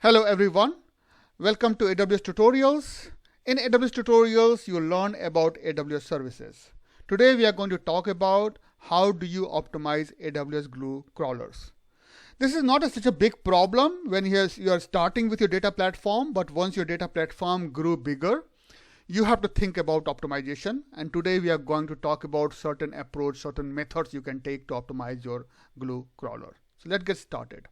Hello everyone, welcome to AWS Tutorials. In AWS Tutorials, you'll learn about AWS services. Today we are going to talk about how do you optimize AWS Glue crawlers. This is not such a big problem when you are starting with your data platform, but once your data platform grew bigger, you have to think about optimization. And today we are going to talk about certain approach, certain methods you can take to optimize your Glue crawler. So let's get started.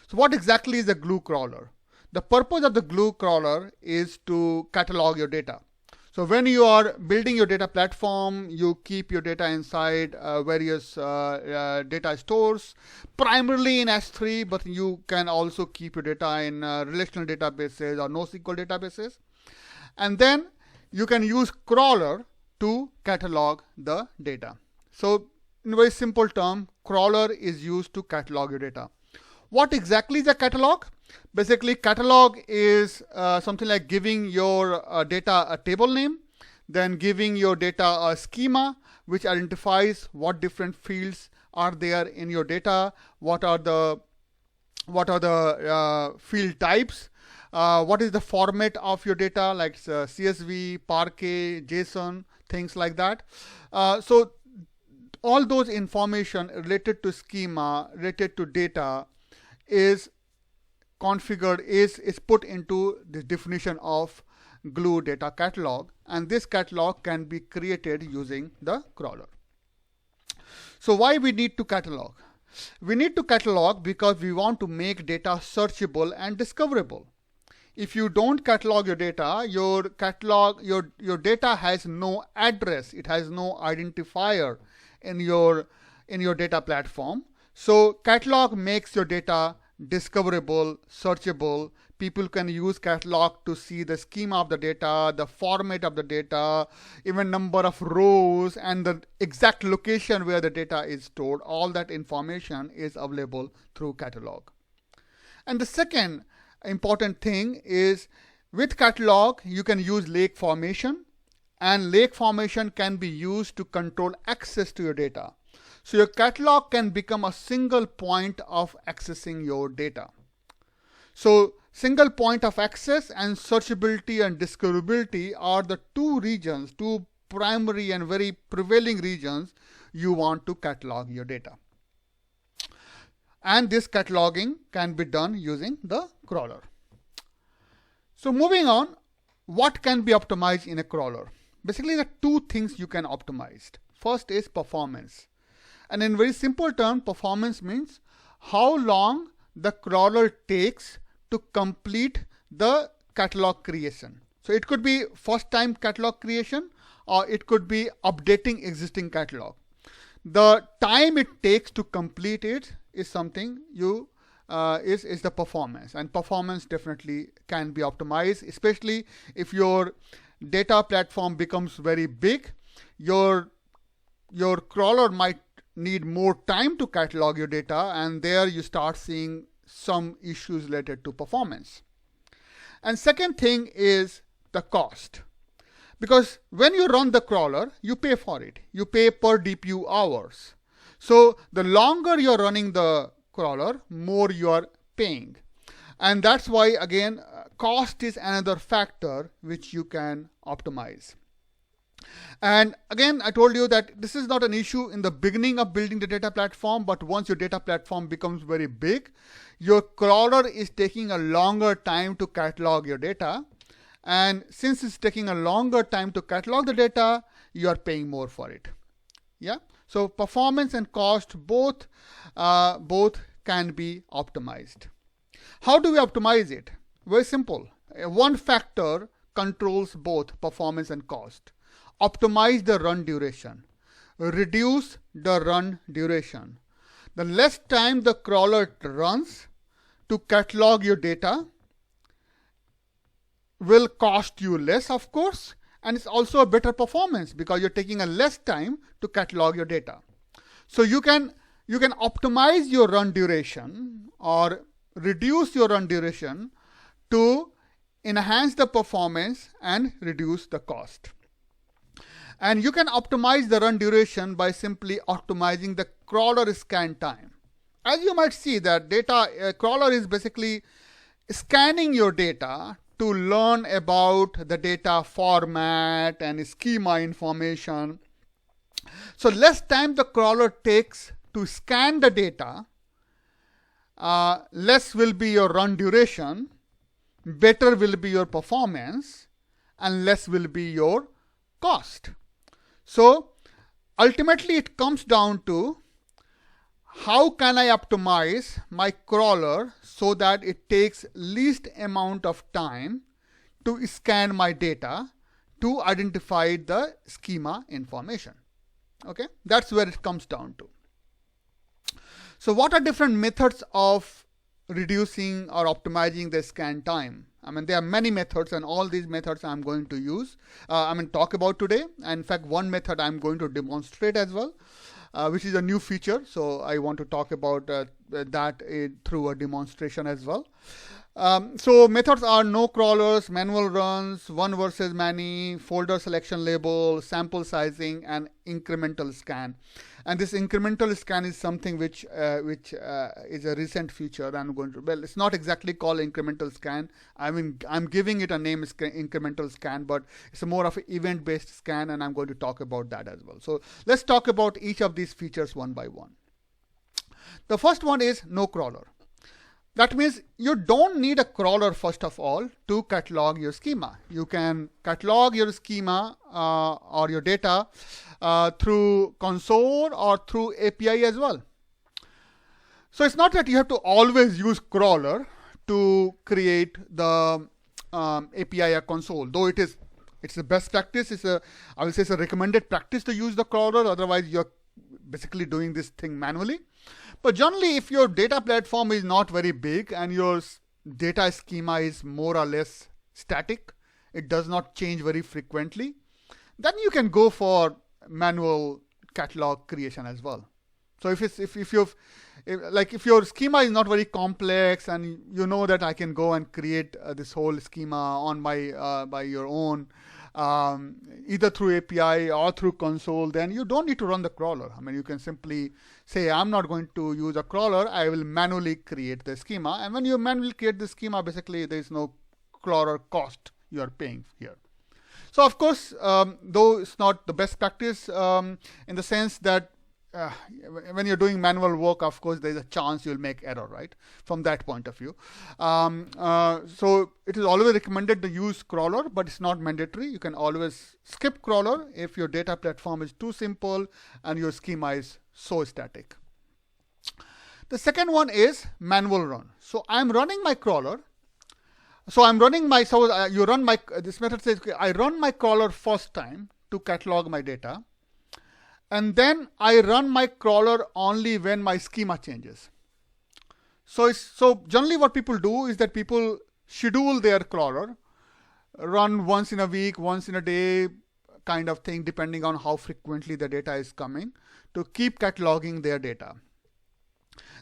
So what exactly is a Glue crawler? The purpose of the Glue crawler is to catalog your data. So when you are building your data platform, you keep your data inside various data stores, primarily in S3, but you can also keep your data in relational databases or NoSQL databases. And then you can use crawler to catalog the data. So in a very simple term, crawler is used to catalog your data. What exactly is a catalog? Basically, catalog is something like giving your data a table name, then giving your data a schema, which identifies what different fields are there in your data, what are the field types, what is the format of your data, like CSV, Parquet, JSON, things like that. So all those information related to schema, related to data, is configured, is put into the definition of Glue data catalog, and this catalog can be created using the crawler. So why we need to catalog? We need to catalog because we want to make data searchable and discoverable. If you don't catalog your data, your data has no address, it has no identifier in your data platform. So catalog makes your data discoverable, searchable. People can use catalog to see the schema of the data, the format of the data, even number of rows, and the exact location where the data is stored. All that information is available through catalog. And the second important thing is, with catalog, you can use lake formation, and lake formation can be used to control access to your data. So your catalog can become a single point of accessing your data. So single point of access and searchability and discoverability are the two primary and very prevailing regions you want to catalog your data. And this cataloging can be done using the crawler. So moving on, what can be optimized in a crawler? Basically, there are two things you can optimize. First is performance. And in very simple terms, performance means how long the crawler takes to complete the catalog creation. So it could be first time catalog creation, or it could be updating existing catalog. The time it takes to complete it is something is the performance, and performance definitely can be optimized, especially if your data platform becomes very big. Your crawler might need more time to catalog your data, and there you start seeing some issues related to performance. And second thing is the cost, because when you run the crawler, you pay for it. You pay per DPU hours. So the longer you're running the crawler, more you are paying. And that's why, again, cost is another factor which you can optimize. And again, I told you that this is not an issue in the beginning of building the data platform, but once your data platform becomes very big, your crawler is taking a longer time to catalog your data. And since it's taking a longer time to catalog the data, you are paying more for it. Yeah. So performance and cost both can be optimized. How do we optimize it? Very simple. One factor controls both performance and cost. Optimize the run duration. Reduce the run duration. The less time the crawler runs to catalog your data will cost you less, of course, and it's also a better performance because you're taking a less time to catalog your data. So you can optimize your run duration or reduce your run duration to enhance the performance and reduce the cost. And you can optimize the run duration by simply optimizing the crawler scan time. As you might see, that data crawler is basically scanning your data to learn about the data format and schema information. So less time the crawler takes to scan the data, less will be your run duration, better will be your performance, and less will be your cost. So ultimately it comes down to how can I optimize my crawler so that it takes least amount of time to scan my data to identify the schema information. Okay, that's where it comes down to. So what are different methods of reducing or optimizing the scan time? I mean, there are many methods, and all these methods I'm going to use, talk about today. And in fact, one method I'm going to demonstrate as well, which is a new feature. So I want to talk about that through a demonstration as well. So methods are no crawlers, manual runs, one versus many, folder selection label, sample sizing, and incremental scan. And this incremental scan is something which is a recent feature. I'm going to, well, it's not exactly called incremental scan. I mean, I'm giving it a name, incremental scan, but it's a more of an event-based scan, and I'm going to talk about that as well. So let's talk about each of these features one by one. The first one is no crawler. That means you don't need a crawler first of all to catalog your schema. You can catalog your schema or your data through console or through API as well. So it's not that you have to always use crawler to create the API or console, though it's the best practice. I will say it's a recommended practice to use the crawler. Otherwise, you're basically doing this thing manually. But generally, if your data platform is not very big and your data schema is more or less static, it does not change very frequently, then you can go for manual catalog creation as well. So if your schema is not very complex and you know that I can go and create this whole schema on my by your own, either through API or through console, then you don't need to run the crawler. I mean, you can simply say, I'm not going to use a crawler, I will manually create the schema. And when you manually create the schema, basically there is no crawler cost you are paying here. So of course, though it's not the best practice in the sense that when you're doing manual work, of course, there's a chance you'll make error, right? From that point of view. So it is always recommended to use crawler, but it's not mandatory. You can always skip crawler if your data platform is too simple and your schema is so static. The second one is manual run. So I'm running my crawler. So this method says, I run my crawler first time to catalog my data. And then I run my crawler only when my schema changes. So generally what people do is that people schedule their crawler, run once in a week, once in a day, kind of thing, depending on how frequently the data is coming, to keep cataloging their data.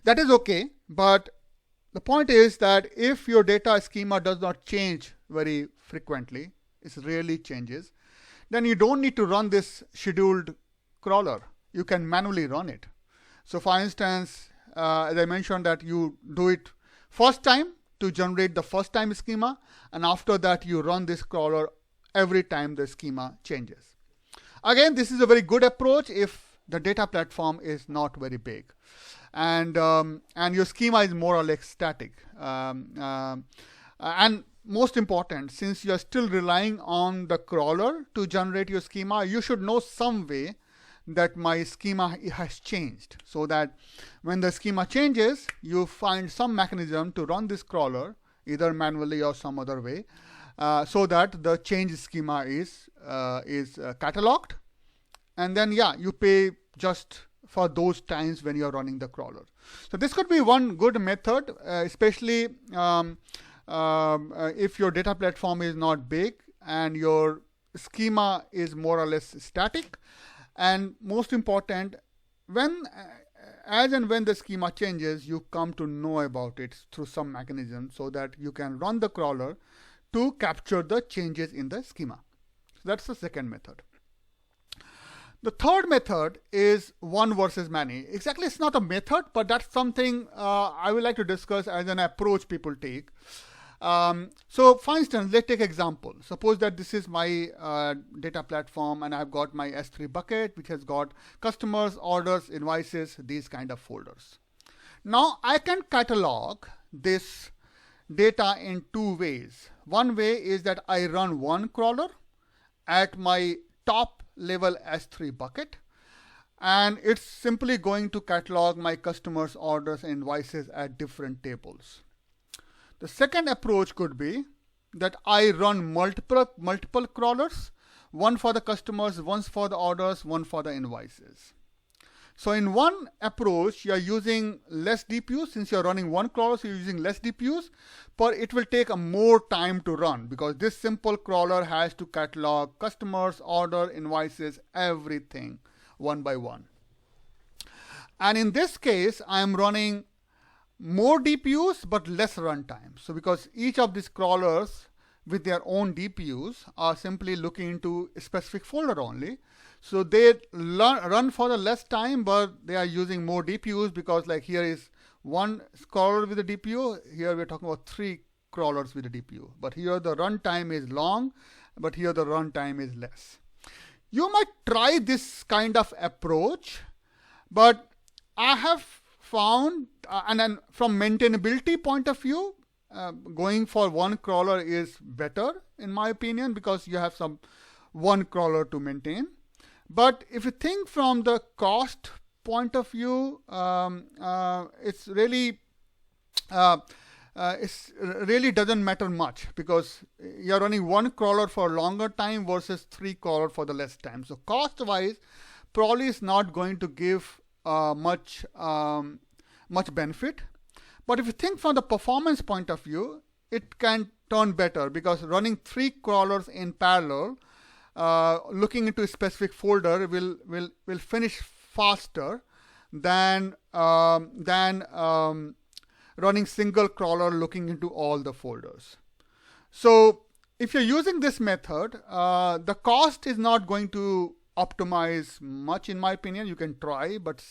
That is okay, but the point is that if your data schema does not change very frequently, it rarely changes, then you don't need to run this scheduled crawler. You can manually run it. So for instance, as I mentioned, that you do it first time to generate the first time schema, and after that you run this crawler every time the schema changes. Again, this is a very good approach if the data platform is not very big and your schema is more or less static. And most important, since you are still relying on the crawler to generate your schema, you should know some way that my schema has changed, so that when the schema changes, you find some mechanism to run this crawler either manually or some other way, so that the change schema is cataloged, and then you pay just for those times when you are running the crawler. So this could be one good method, especially if your data platform is not big and your schema is more or less static. And most important, as and when the schema changes, you come to know about it through some mechanism, so that you can run the crawler to capture the changes in the schema. So that's the second method. The third method is one versus many. Exactly, it's not a method, but that's something I would like to discuss as an approach people take. So for instance, let's take example. Suppose that this is my data platform and I've got my S3 bucket, which has got customers, orders, invoices, these kind of folders. Now I can catalog this data in two ways. One way is that I run one crawler at my top level S3 bucket, and it's simply going to catalog my customers, orders, and invoices at different tables. The second approach could be that I run multiple crawlers, one for the customers, one for the orders, one for the invoices. So in one approach, you are using less DPUs. Since you're running one crawler, so you're using less DPUs, but it will take a more time to run because this simple crawler has to catalog customers, order, invoices, everything one by one. And in this case, I'm running more DPUs but less runtime. So because each of these crawlers with their own DPUs are simply looking into a specific folder only. So they run for the less time, but they are using more DPUs because like here is one crawler with a DPU. Here we're talking about three crawlers with a DPU. But here the runtime is long, but here the runtime is less. You might try this kind of approach, but I have found, and then from maintainability point of view, going for one crawler is better in my opinion because you have some one crawler to maintain. But if you think from the cost point of view, it's really doesn't matter much because you're running one crawler for a longer time versus three crawler for the less time. So cost wise, probably is not going to give much benefit. But if you think from the performance point of view, it can turn better because running three crawlers in parallel, looking into a specific folder will finish faster than running single crawler looking into all the folders. So if you're using this method, the cost is not going to optimize much in my opinion. You can try but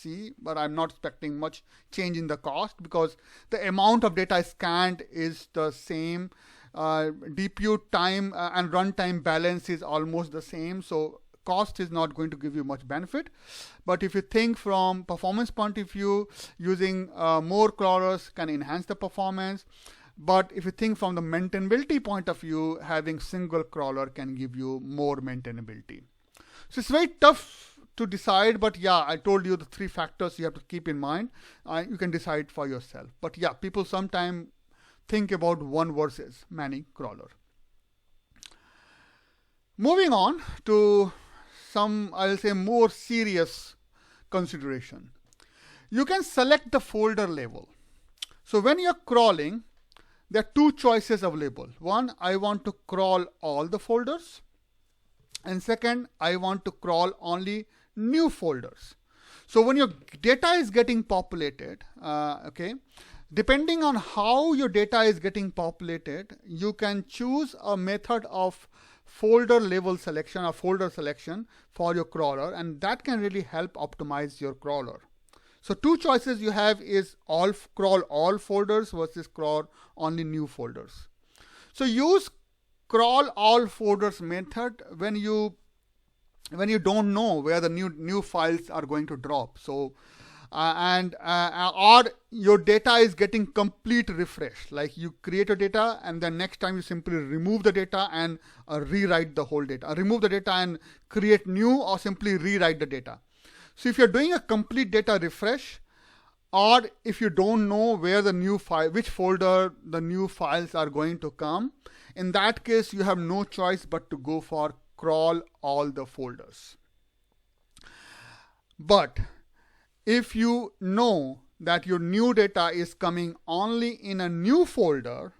I'm not expecting much change in the cost because the amount of data scanned is the same. DPU time and runtime balance is almost the same, so cost is not going to give you much benefit. But if you think from performance point of view, using more crawlers can enhance the performance. But if you think from the maintainability point of view, having single crawler can give you more maintainability. So it's very tough to decide, but yeah, I told you the three factors you have to keep in mind. You can decide for yourself. But yeah, people sometimes think about one versus many crawler. Moving on to some, I'll say, more serious consideration. You can select the folder level. So when you're crawling, there are two choices available. One, I want to crawl all the folders. And second, I want to crawl only new folders. So when your data is getting populated, depending on how your data is getting populated, you can choose a method of folder level selection or folder selection for your crawler, and that can really help optimize your crawler. So two choices you have is crawl all folders versus crawl only new folders. So use crawl all folders method when you don't know where the new files are going to drop. So or your data is getting complete refresh, like you create a data and then next time you simply remove the data and rewrite the whole data, remove the data and create new, or simply rewrite the data. So if you're doing a complete data refresh, or if you don't know where the new file, which folder the new files are going to come, in that case you have no choice but to go for crawl all the folders. But if you know that your new data is coming only in a new folder,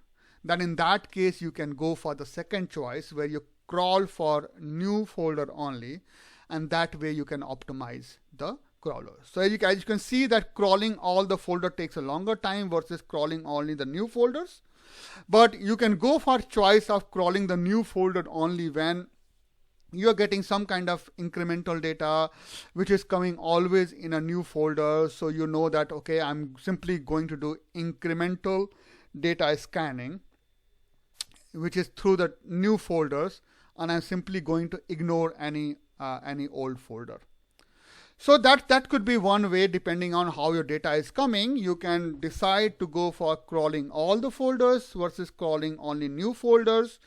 then in that case you can go for the second choice where you crawl for new folder only, and that way you can optimize the crawler. So as you can see that crawling all the folder takes a longer time versus crawling only the new folders. But you can go for choice of crawling the new folder only when you're getting some kind of incremental data which is coming always in a new folder. So you know that, okay, I'm simply going to do incremental data scanning which is through the new folders, and I'm simply going to ignore any old folder. So that could be one way. Depending on how your data is coming, you can decide to go for crawling all the folders versus crawling only new folders.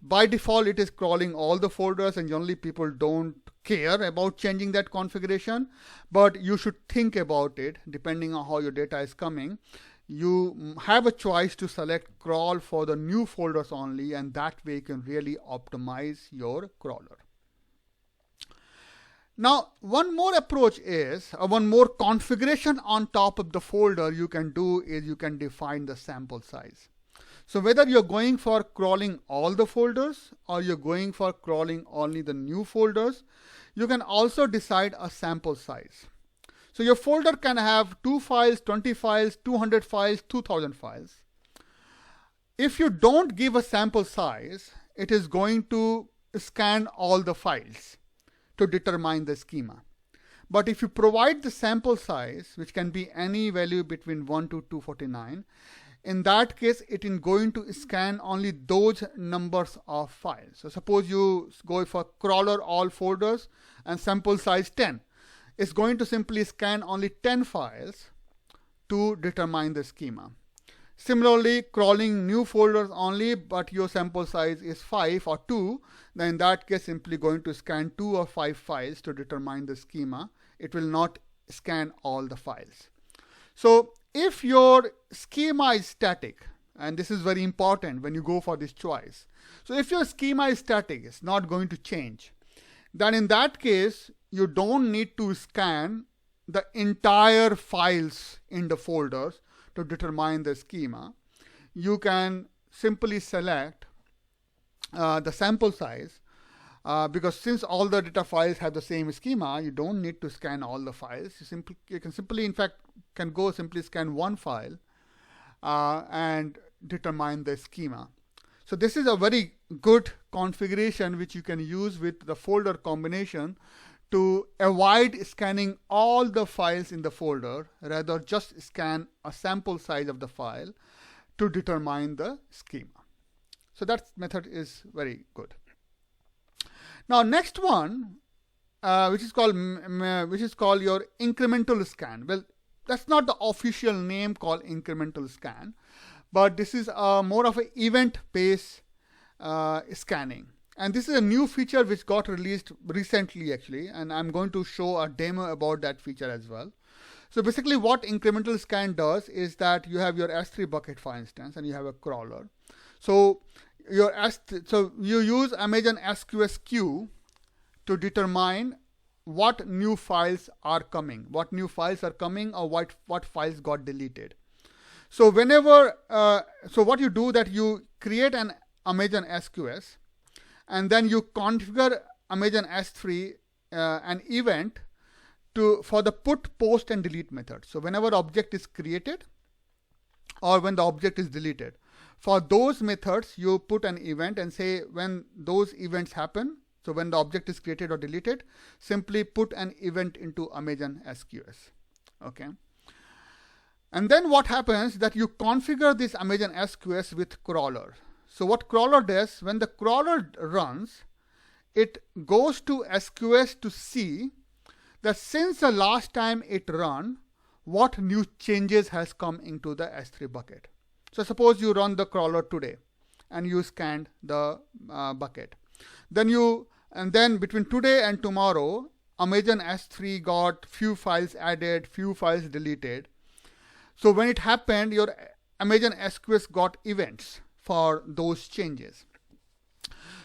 By default, it is crawling all the folders, and generally people don't care about changing that configuration, but you should think about it. Depending on how your data is coming, you have a choice to select crawl for the new folders only, and that way you can really optimize your crawler. Now, one more approach is, one more configuration on top of the folder you can do is you can define the sample size. So whether you're going for crawling all the folders or you're going for crawling only the new folders, you can also decide a sample size. So your folder can have 2 files, 20 files, 200 files, 2000 files. If you don't give a sample size, it is going to scan all the files to determine the schema. But if you provide the sample size, which can be any value between 1 to 249, in that case, it is going to scan only those numbers of files. So suppose you go for crawler all folders and sample size 10. It's going to simply scan only 10 files to determine the schema. Similarly, crawling new folders only, but your sample size is 5 or 2, then in that case, simply going to scan 2 or 5 files to determine the schema. It will not scan all the files. So if your schema is static, and this is very important when you go for this choice. So if your schema is static, it's not going to change, then in that case, you don't need to scan the entire files in the folders to determine the schema. You can simply select the sample size, because since all the data files have the same schema, you don't need to scan all the files. You can simply, in fact, simply scan one file and determine the schema. So this is a very good configuration which you can use with the folder combination to avoid scanning all the files in the folder, rather just scan a sample size of the file to determine the schema. So that method is very good. Now next one, which is called your incremental scan. Well, that's not the official name called incremental scan, but this is more of an event-based scanning. And this is a new feature which got released recently actually, and I'm going to show a demo about that feature as well. So basically what incremental scan does is that you have your S3 bucket, for instance, and you have a crawler. So you use Amazon SQS queue to determine what new files are coming, or what files got deleted. So whenever, so what you do that you create an Amazon SQS, and then you configure Amazon S3 an event for the put, post, and delete method. So whenever object is created or when the object is deleted, for those methods you put an event and say when those events happen, so when the object is created or deleted, simply put an event into Amazon SQS. Okay. And then what happens that you configure this Amazon SQS with crawler. So what crawler does, when the crawler runs, it goes to SQS to see that since the last time it ran, what new changes has come into the S3 bucket. So suppose you run the crawler today and you scanned the bucket. Then between today and tomorrow, Amazon S3 got few files added, few files deleted. So when it happened, your Amazon SQS got events for those changes.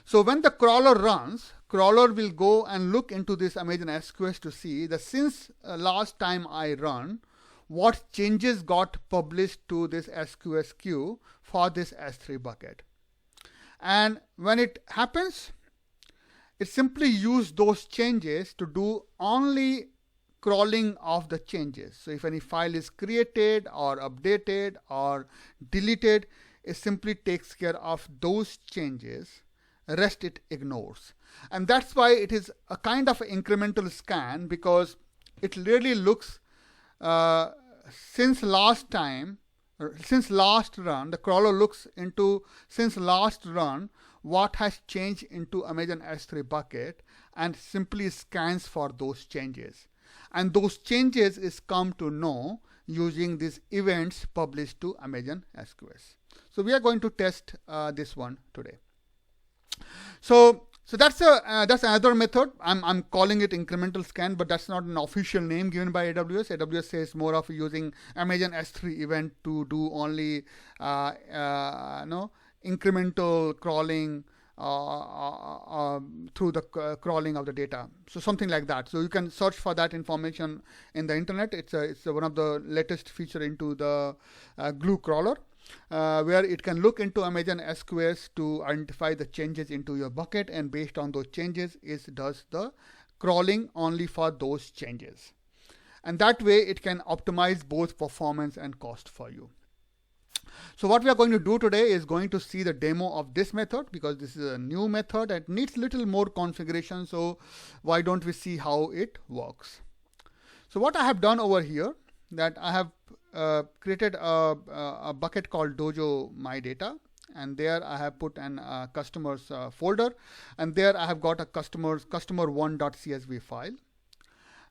So when the crawler runs, crawler will go and look into this Amazon SQS to see that since last time I run, what changes got published to this SQS queue for this S3 bucket. And when it happens, it simply use those changes to do only crawling of the changes. So if any file is created or updated or deleted, it simply takes care of those changes, rest it ignores. And that's why it is a kind of incremental scan, because it really looks since last time since last run, the crawler looks into since last run what has changed into Amazon S3 bucket and simply scans for those changes. And those changes is come to know using these events published to Amazon SQS. So we are going to test this one today. So that's another method. I'm calling it incremental scan, but that's not an official name given by AWS. AWS says more of using Amazon S3 event to do only incremental crawling through the crawling of the data. So something like that. So you can search for that information in the internet. It's one of the latest feature into the Glue crawler. Where it can look into Amazon SQS to identify the changes into your bucket, and based on those changes it does the crawling only for those changes, and that way it can optimize both performance and cost for you. So what we are going to do today is going to see the demo of this method, because this is a new method that needs little more configuration. So why don't we see how it works? So what I have done over here, that I have created a bucket called Dojo My Data, and there I have put an customers folder, and there I have got a customer1.csv file.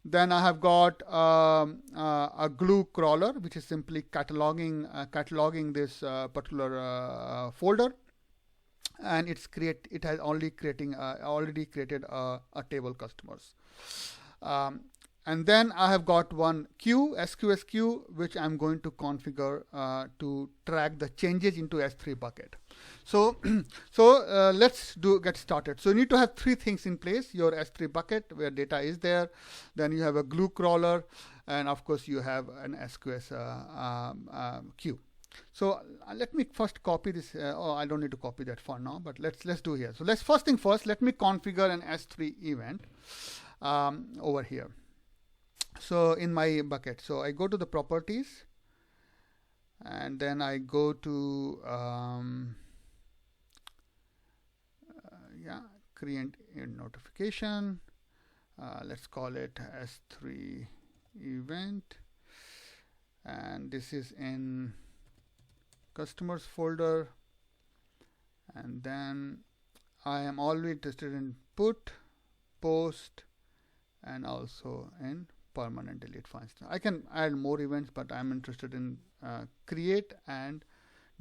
Then I have got a Glue crawler, which is simply cataloging this particular folder, and it has already created a table customers. And then I have got one queue, SQS queue, which I'm going to configure to track the changes into S3 bucket. So, let's get started. So you need to have three things in place: your S3 bucket where data is there, then you have a Glue crawler, and of course you have an SQS queue. So let me first copy this. I don't need to copy that for now, but let's do here. So first thing first, let me configure an S3 event over here. So in my bucket, so I go to the properties, and then I go to create a notification. Let's call it S3 event, and this is in customers folder, and then I am always interested in put, post, and also in permanent delete function. I can add more events, but I'm interested in create and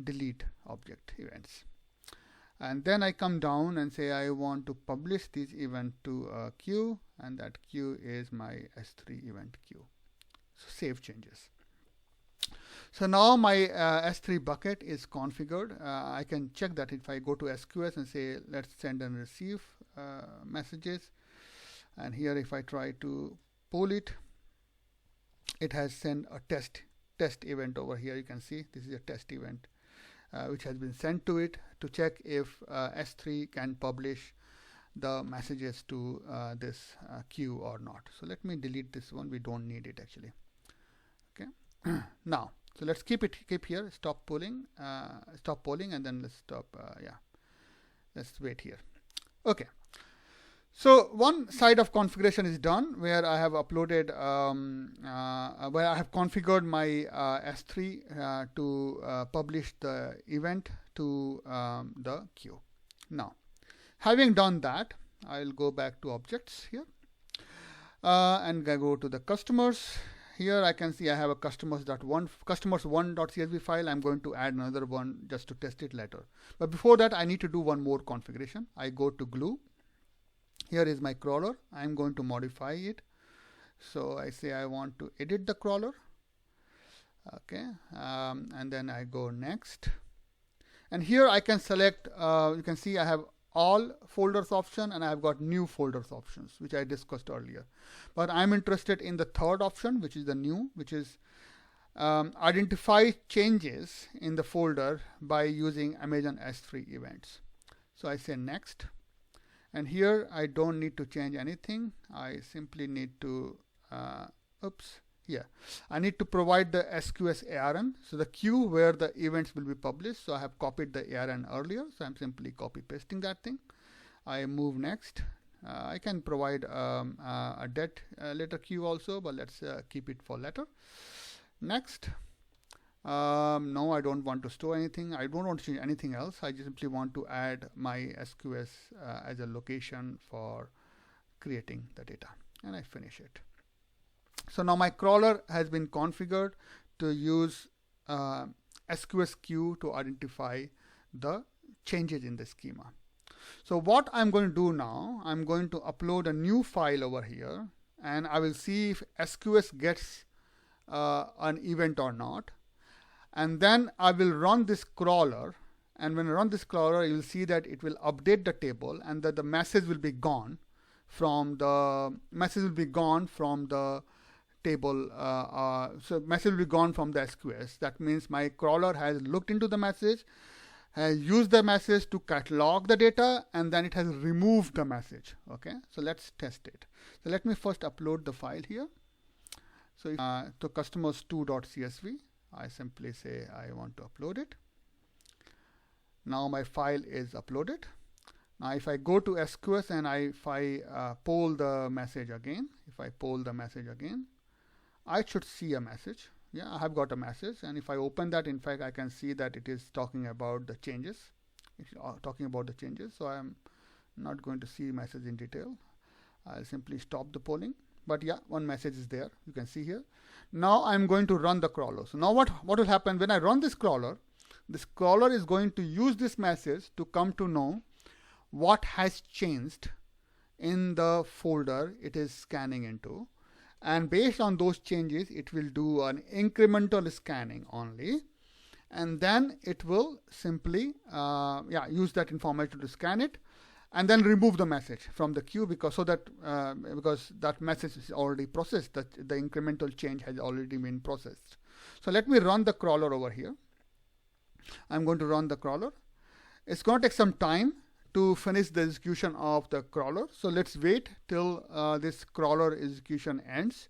delete object events. And then I come down and say I want to publish this event to a queue, and that queue is my S3 event queue. So save changes. So now my S3 bucket is configured. I can check that if I go to SQS and say let's send and receive messages, and here if I try to pull it, it has sent a test event over here. You can see this is a test event which has been sent to it to check if S3 can publish the messages to this queue or not. So let me delete this one. We don't need it actually. Okay. Now, so let's keep here. Stop polling, and then let's stop. Let's wait here. Okay. So one side of configuration is done, where I have uploaded, where I have configured my S3 to publish the event to the queue. Now, having done that, I'll go back to objects here, and I go to the customers. Here I can see I have a customers1.csv file. I'm going to add another one just to test it later. But before that, I need to do one more configuration. I go to Glue. Here is my crawler. I'm going to modify it. So I say I want to edit the crawler. Okay, and then I go next. And here I can select, you can see I have all folders option, and I've got new folders options, which I discussed earlier. But I'm interested in the third option, which is the new, which is identify changes in the folder by using Amazon S3 events. So I say next. And here I don't need to change anything. I simply need to, I need to provide the SQS ARN. So the queue where the events will be published. So I have copied the ARN earlier. So I'm simply copy pasting that thing. I move next. I can provide a det letter queue also, but let's keep it for letter. Next. No, I don't want to store anything. I don't want to change anything else. I just simply want to add my SQS as a location for creating the data, and I finish it. So now my crawler has been configured to use SQS queue to identify the changes in the schema. So what I'm going to do now, I'm going to upload a new file over here, and I will see if SQS gets an event or not. And then I will run this crawler, and when I run this crawler, you will see that it will update the table, and that the message will be gone from the table. So message will be gone from the SQS. That means my crawler has looked into the message, has used the message to catalog the data, and then it has removed the message. Okay, so let's test it. So let me first upload the file here. So to customers2.csv, I simply say I want to upload it. Now my file is uploaded. Now if I go to SQS and if I poll the message again, I should see a message. Yeah, I have got a message, and if I open that, in fact, I can see that it is talking about the changes. So I'm not going to see message in detail. I'll simply stop the polling. But yeah, one message is there. You can see here. Now I'm going to run the crawler. So now what will happen when I run this crawler? This crawler is going to use this message to come to know what has changed in the folder it is scanning into. And based on those changes, it will do an incremental scanning only. And then it will simply use that information to scan it, and then remove the message from the queue because that message is already processed, that the incremental change has already been processed. So let me run the crawler over here. I'm going to run the crawler. It's going to take some time to finish the execution of the crawler. So let's wait till this crawler execution ends,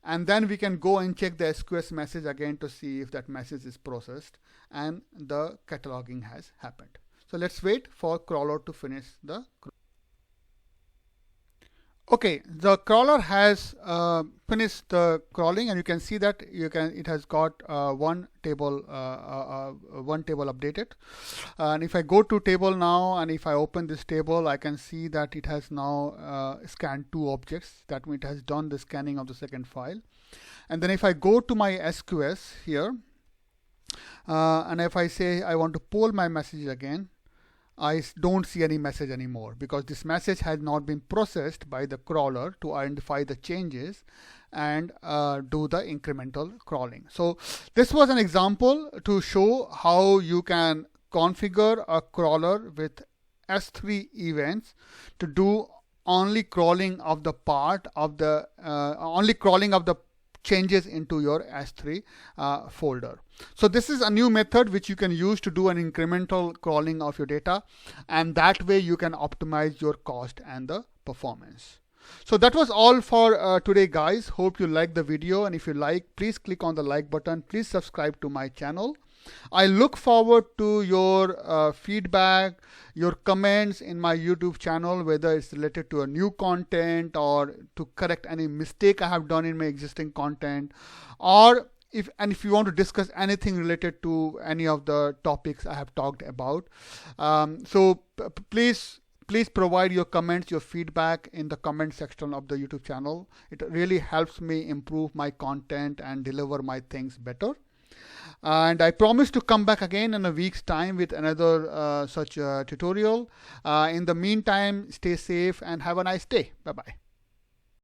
and then we can go and check the SQS message again to see if that message is processed and the cataloging has happened. So let's wait for crawler to finish the. Okay, the crawler has finished the crawling, and you can see that it has got one table updated. And if I go to table now, and if I open this table, I can see that it has now scanned 2 objects. That means it has done the scanning of the second file. And then if I go to my SQS here, and if I say I want to poll my message again, I don't see any message anymore because this message has not been processed by the crawler to identify the changes and do the incremental crawling. So this was an example to show how you can configure a crawler with S3 events to do only crawling of the changes into your S3 folder. So this is a new method which you can use to do an incremental crawling of your data, and that way you can optimize your cost and the performance. So that was all for today, guys. Hope you liked the video, and if you like, please click on the like button. Please subscribe to my channel. I look forward to your feedback, your comments in my YouTube channel, whether it's related to a new content or to correct any mistake I have done in my existing content, or if you want to discuss anything related to any of the topics I have talked about. So please provide your comments, your feedback in the comment section of the YouTube channel. It really helps me improve my content and deliver my things better. And I promise to come back again in a week's time with another such tutorial. In the meantime, stay safe and have a nice day. Bye-bye.